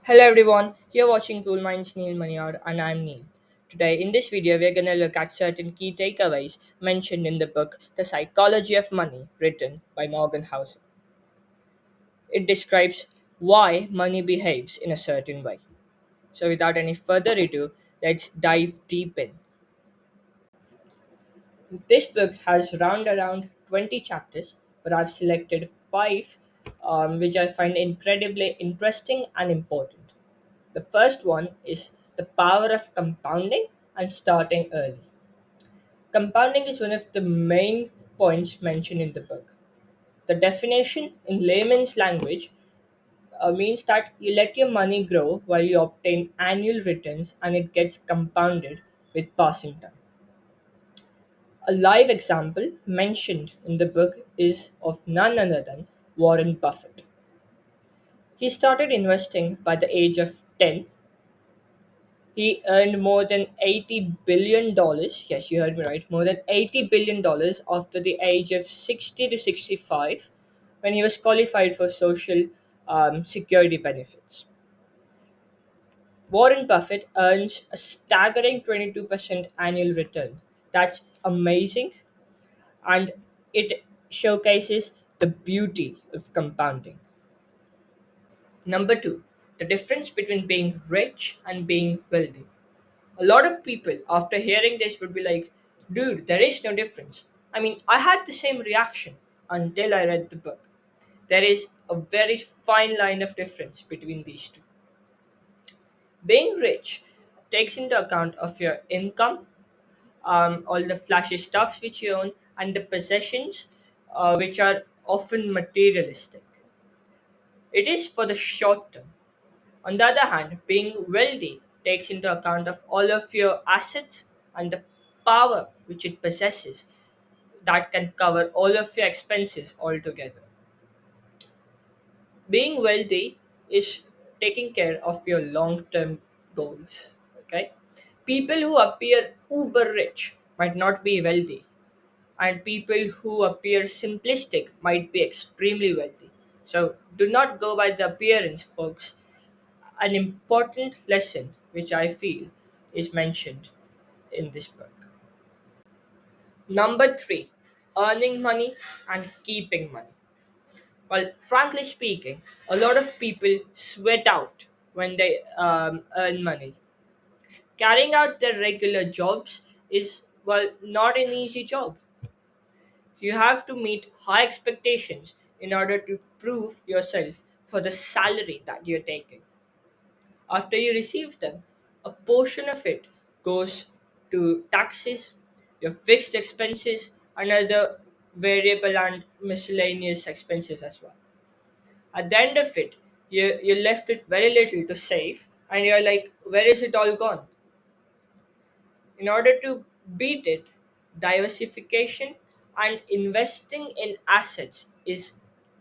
Hello everyone, you're watching Cool Minds-Neel Maniar and I'm Neil. Today in this video we're going to look at certain key takeaways mentioned in the book The Psychology of Money written by Morgan Housel. It describes why money behaves in a certain way. So without any further ado, let's dive deep in. This book has around 20 chapters, but I've selected 5 which I find incredibly interesting and important. The first one is the power of compounding and starting early. Compounding is one of the main points mentioned in the book. The definition in layman's language means that you let your money grow while you obtain annual returns and it gets compounded with passing time. A live example mentioned in the book is of none other than Warren Buffett. He started investing by the age of 10. He earned more than $80 billion. Yes, you heard me right. More than $80 billion after the age of 60 to 65 when he was qualified for social security benefits. Warren Buffett earns a staggering 22% annual return. That's amazing, and it showcases the beauty of compounding. Number two, the difference between being rich and being wealthy. A lot of people, after hearing this, would be like, dude, there is no difference. I mean, I had the same reaction until I read the book. There is a very fine line of difference between these two. Being rich takes into account of your income, all the flashy stuffs which you own, and the possessions which are often materialistic. It is for the short term. On the other hand, being wealthy takes into account of all of your assets and the power which it possesses that can cover all of your expenses altogether. Being wealthy is taking care of your long-term goals. Okay, people who appear uber rich might not be wealthy, and people who appear simplistic might be extremely wealthy. So do not go by the appearance, folks. An important lesson which I feel is mentioned in this book. Number three, earning money and keeping money. Well, frankly speaking, a lot of people sweat out when they earn money. Carrying out their regular jobs is, well, not an easy job. You have to meet high expectations in order to prove yourself for the salary that you're taking. After you receive them, a portion of it goes to taxes, your fixed expenses, and other variable and miscellaneous expenses as well. At the end of it, you're left with very little to save, and you're like, where is it all gone? In order to beat it, diversification and investing in assets is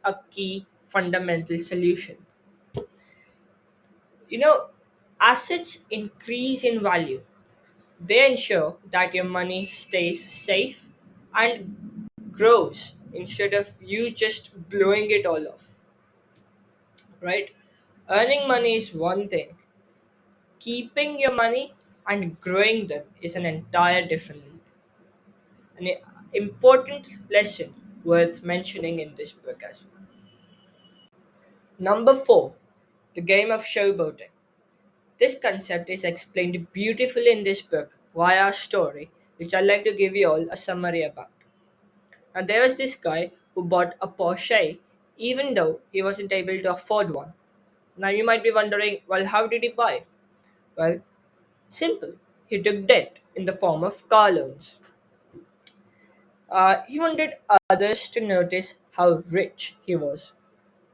a key fundamental solution. You know, assets increase in value. They ensure that your money stays safe and grows instead of you just blowing it all off, right? Earning money is one thing, keeping your money and growing them is an entire different league. An important lesson worth mentioning in this book as well. Number four, the game of showboating. This concept is explained beautifully in this book via a story, which I'd like to give you all a summary about. And there was this guy who bought a Porsche even though he wasn't able to afford one. Now you might be wondering, well, how did he buy? Well, simple. He took debt in the form of car loans. He wanted others to notice how rich he was.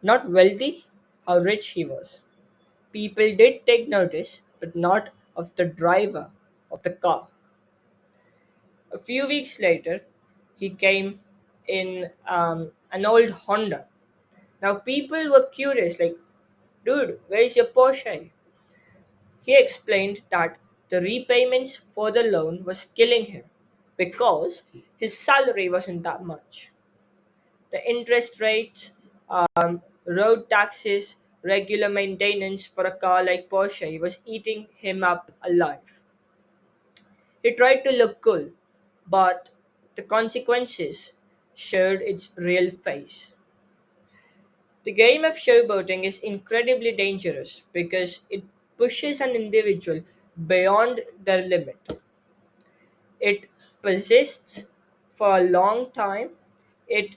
Not wealthy, how rich he was. People did take notice, but not of the driver of the car. A few weeks later, he came in an old Honda. Now, people were curious, like, dude, where's your Porsche? He explained that the repayments for the loan was killing him because his salary wasn't that much. The interest rates, road taxes, regular maintenance for a car like Porsche was eating him up alive. He tried to look cool, but the consequences showed its real face. The game of showboating is incredibly dangerous because it pushes an individual beyond their limit. It persists for a long time. It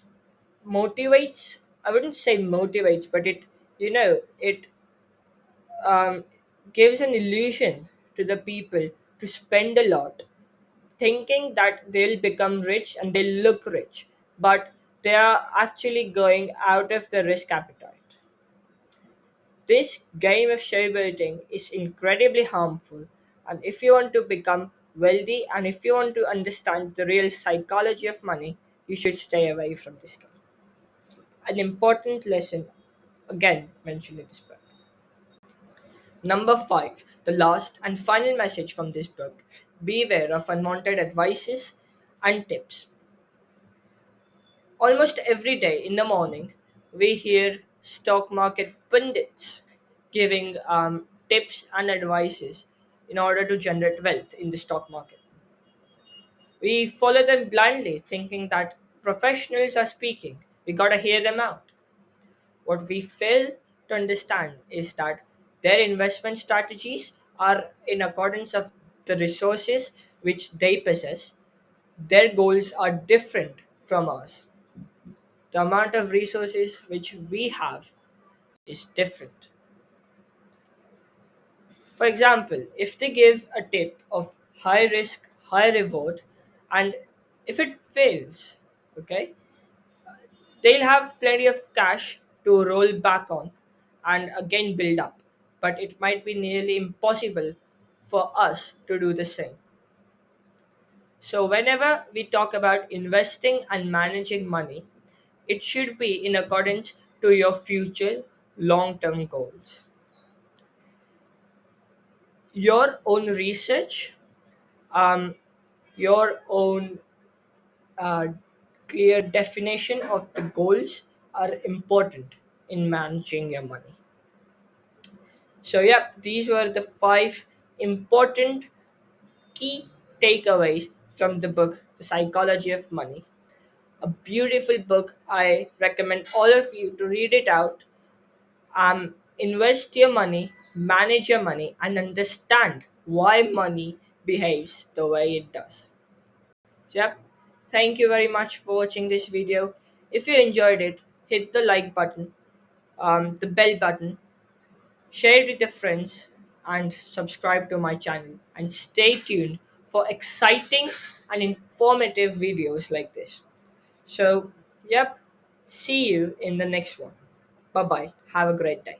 motivates, I wouldn't say motivates, but it um, gives an illusion to the people to spend a lot, thinking that they'll become rich and they'll look rich, but they are actually going out of the risk appetite. This game of showboating is incredibly harmful, and if you want to become wealthy and if you want to understand the real psychology of money, you should stay away from this game. An important lesson, again mentioned in this book. Number 5, the last and final message from this book: beware of unwanted advices and tips. Almost every day in the morning, we hear stock market pundits giving tips and advices in order to generate wealth in the stock market. We follow them blindly, thinking that professionals are speaking. We gotta hear them out. What we fail to understand is that their investment strategies are in accordance of the resources which they possess. Their goals are different from ours. The amount of resources which we have is different. For example, if they give a tip of high risk, high reward, and if it fails, okay, they'll have plenty of cash to roll back on and again build up. But it might be nearly impossible for us to do the same. So, whenever we talk about investing and managing money, it should be in accordance to your future long term goals. Your own research, um, your own uh, clear definition of the goals are important in managing your money. So, yeah, these were the 5 important key takeaways from the book, The Psychology of Money. A beautiful book. I recommend all of you to read it out. Invest your money, manage your money, and understand why money behaves the way it does. So, yep. Thank you very much for watching this video. If you enjoyed it, hit the like button, the bell button, share it with your friends, and subscribe to my channel. And stay tuned for exciting and informative videos like this. So, yep, see you in the next one. Bye bye. Have a great day.